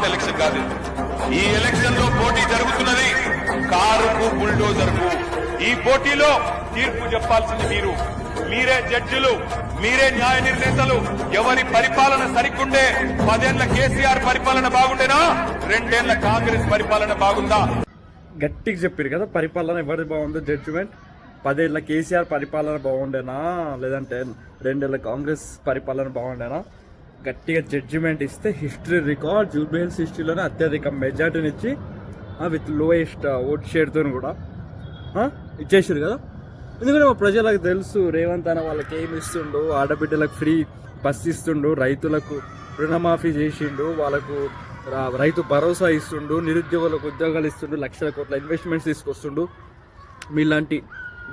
Election కాదు. ఈ election లో పోటీ జరుగుతున్నది కారుకు బుల్డోజర్ కు. ఈ పోటీలో తీర్పు చెప్పాల్సింది మీరు. మీరే జడ్జిలు, మీరే న్యాయ నిర్ణేతలు. ఎవరి పరిపాలన సరికుండే 10 ఏళ్ల కేసీఆర్ పరిపాలన బాగుండేనా, 2 ఏళ్ల కాంగ్రెస్ పరిపాలన బాగుందా? గట్టిగా చెప్పారు కదా, పరిపాలన ఎవరిది బాగుందో జడ్జిమెంట్. 10 ఏళ్ల కేసీఆర్ పరిపాలన బాగుండేనా, లేదంటే 2 ఏళ్ల కాంగ్రెస్ పరిపాలన బాగుండేనా? గట్టిగా జడ్జిమెంట్ ఇస్తే హిస్టరీ రికార్డ్, జూబ్లీ హిల్స్ హిస్టరీలోనే అత్యధిక మెజార్టీని ఇచ్చి విత్ లోయెస్ట్ ఓట్ షేర్తో కూడా ఇచ్చేసారు కదా. ఎందుకంటే మా ప్రజలకు తెలుసు రేవంత్ అన్న వాళ్ళకి ఏమి ఇస్తుండు, ఆడబిడ్డలకు ఫ్రీ బస్ ఇస్తుండు, రైతులకు రుణమాఫీ చేసిండు, వాళ్ళకు రైతు భరోసా ఇస్తుండు, నిరుద్యోగులకు ఉద్యోగాలు ఇస్తుండు, లక్షల కోట్ల ఇన్వెస్ట్మెంట్స్ తీసుకొస్తుండు. మీలాంటి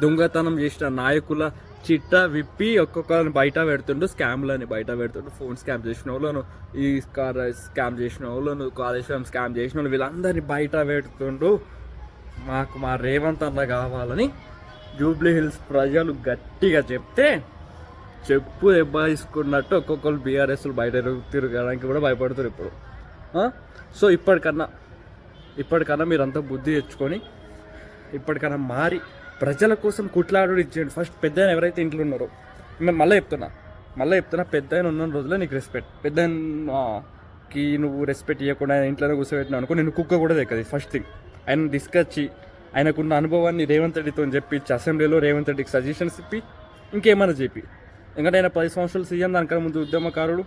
దొంగతనం చేసిన నాయకుల చిట్ట విప్పి ఒక్కొక్కరిని బయట పెడుతుండు, స్కామ్లని బయట పెడుతుండు. ఫోన్ స్కామ్ చేసిన వాళ్ళను, ఈ కార్ స్కామ్ చేసిన వాళ్ళను, కాళేశ్వరం స్కామ్ చేసిన వాళ్ళు, వీళ్ళందరినీ బయట పెడుతుండు. మాకు మా రేవంత్ అన్న కావాలని జూబ్లీ హిల్స్ ప్రజలు గట్టిగా చెప్తే చెప్పు దెబ్బ తీసుకున్నట్టు ఒక్కొక్కరు బీఆర్ఎస్లు బయట తిరగడానికి కూడా భయపడుతారు ఇప్పుడు. సో ఇప్పటికన్నా మీరంతా బుద్ధి తెచ్చుకొని ఇప్పటికన్నా మారి ప్రజల కోసం కుట్లాడు ఇచ్చేయండి. ఫస్ట్ పెద్ద ఎవరైతే ఇంట్లో ఉన్నారో, నేను మళ్ళీ చెప్తున్నా పెద్ద ఉన్న రోజుల్లో నీకు రెస్పెక్ట్. పెద్దకి నువ్వు రెస్పెక్ట్ ఇవ్వకుండా ఆయన ఇంట్లోనే కూర్చోబెట్టినావు అనుకో, నేను కుక్క కూడా దక్కది. ఫస్ట్ థింగ్ ఆయన తీసుకొచ్చి ఆయనకున్న అనుభవాన్ని రేవంత్ రెడ్డితో చెప్పించి అసెంబ్లీలో రేవంత్ రెడ్డికి సజెషన్స్ ఇప్పి ఇంకేమైనా చెప్పి. ఎందుకంటే ఆయన 10 సంవత్సరాలు సీఎం, దానికన్నా ముందు ఉద్యమకారుడు.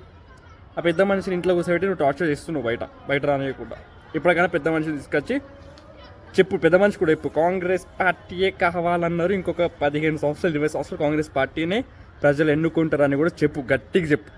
ఆ పెద్ద మనిషిని ఇంట్లో కూర్చోబెట్టి నువ్వు టార్చర్ చేస్తున్నావు బయట రానియకుండా. ఇప్పటికైనా పెద్ద మనిషిని తీసుకొచ్చి చెప్పు, పెద్ద మనిషి కూడా చెప్పు, కాంగ్రెస్ పార్టీయే కావాలన్నారు, ఇంకొక 15 సంవత్సరాలు 20 సంవత్సరాలు కాంగ్రెస్ పార్టీనే ప్రజలు ఎన్నుకుంటారని కూడా చెప్పు, గట్టిగా చెప్పు.